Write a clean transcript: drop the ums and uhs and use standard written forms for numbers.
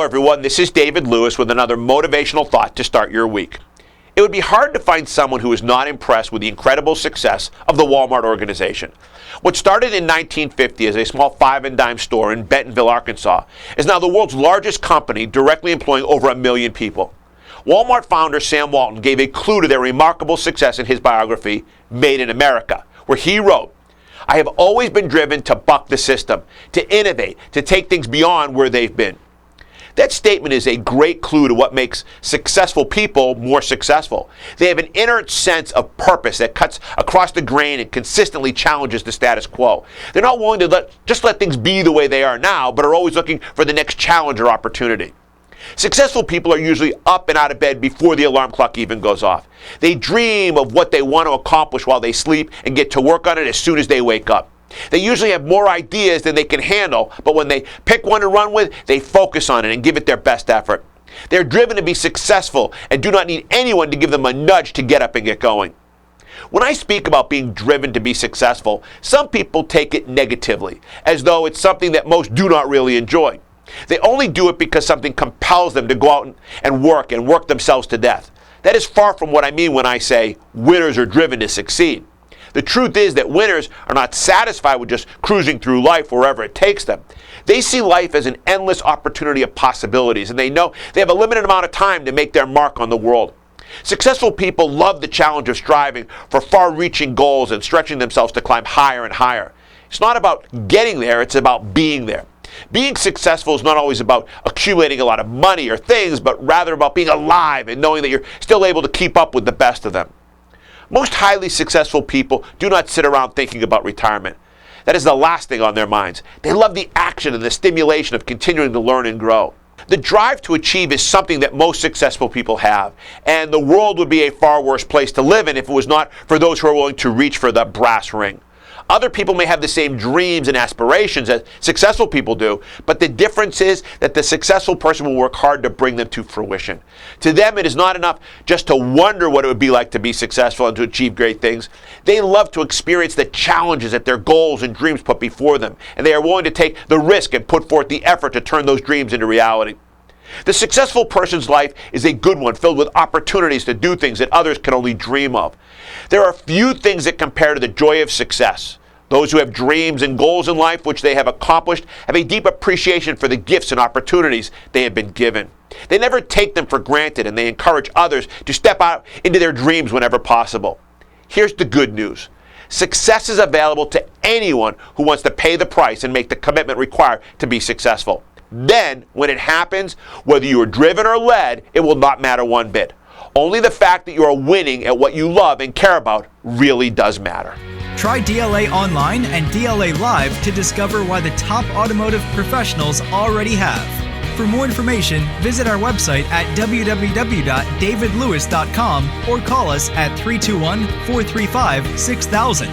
Hello everyone, this is David Lewis with another motivational thought to start your week. It would be hard to find someone who is not impressed with the incredible success of the Walmart organization. What started in 1950 as a small 5-and-dime store in Bentonville, Arkansas, is now the world's largest company, directly employing over 1 million people. Walmart founder Sam Walton gave a clue to their remarkable success in his biography, Made in America, where he wrote, "I have always been driven to buck the system, to innovate, to take things beyond where they've been." That statement is a great clue to what makes successful people more successful. They have an inner sense of purpose that cuts across the grain and consistently challenges the status quo. They're not willing to just let things be the way they are now, but are always looking for the next challenge or opportunity. Successful people are usually up and out of bed before the alarm clock even goes off. They dream of what they want to accomplish while they sleep and get to work on it as soon as they wake up. They usually have more ideas than they can handle, but when they pick one to run with, they focus on it and give it their best effort. They're driven to be successful and do not need anyone to give them a nudge to get up and get going. When I speak about being driven to be successful, some people take it negatively, as though it's something that most do not really enjoy. They only do it because something compels them to go out and work themselves to death. That is far from what I mean when I say winners are driven to succeed. The truth is that winners are not satisfied with just cruising through life wherever it takes them. They see life as an endless opportunity of possibilities, and they know they have a limited amount of time to make their mark on the world. Successful people love the challenge of striving for far-reaching goals and stretching themselves to climb higher and higher. It's not about getting there, it's about being there. Being successful is not always about accumulating a lot of money or things, but rather about being alive and knowing that you're still able to keep up with the best of them. Most highly successful people do not sit around thinking about retirement. That is the last thing on their minds. They love the action and the stimulation of continuing to learn and grow. The drive to achieve is something that most successful people have, and the world would be a far worse place to live in if it was not for those who are willing to reach for the brass ring. Other people may have the same dreams and aspirations as successful people do, but the difference is that the successful person will work hard to bring them to fruition. To them, it is not enough just to wonder what it would be like to be successful and to achieve great things. They love to experience the challenges that their goals and dreams put before them, and they are willing to take the risk and put forth the effort to turn those dreams into reality. The successful person's life is a good one, filled with opportunities to do things that others can only dream of. There are few things that compare to the joy of success. Those who have dreams and goals in life which they have accomplished have a deep appreciation for the gifts and opportunities they have been given. They never take them for granted, and they encourage others to step out into their dreams whenever possible. Here's the good news. Success is available to anyone who wants to pay the price and make the commitment required to be successful. Then, when it happens, whether you are driven or led, it will not matter one bit. Only the fact that you are winning at what you love and care about really does matter. Try DLA Online and DLA Live to discover why the top automotive professionals already have. For more information, visit our website at www.davidlewis.com or call us at 321-435-6000.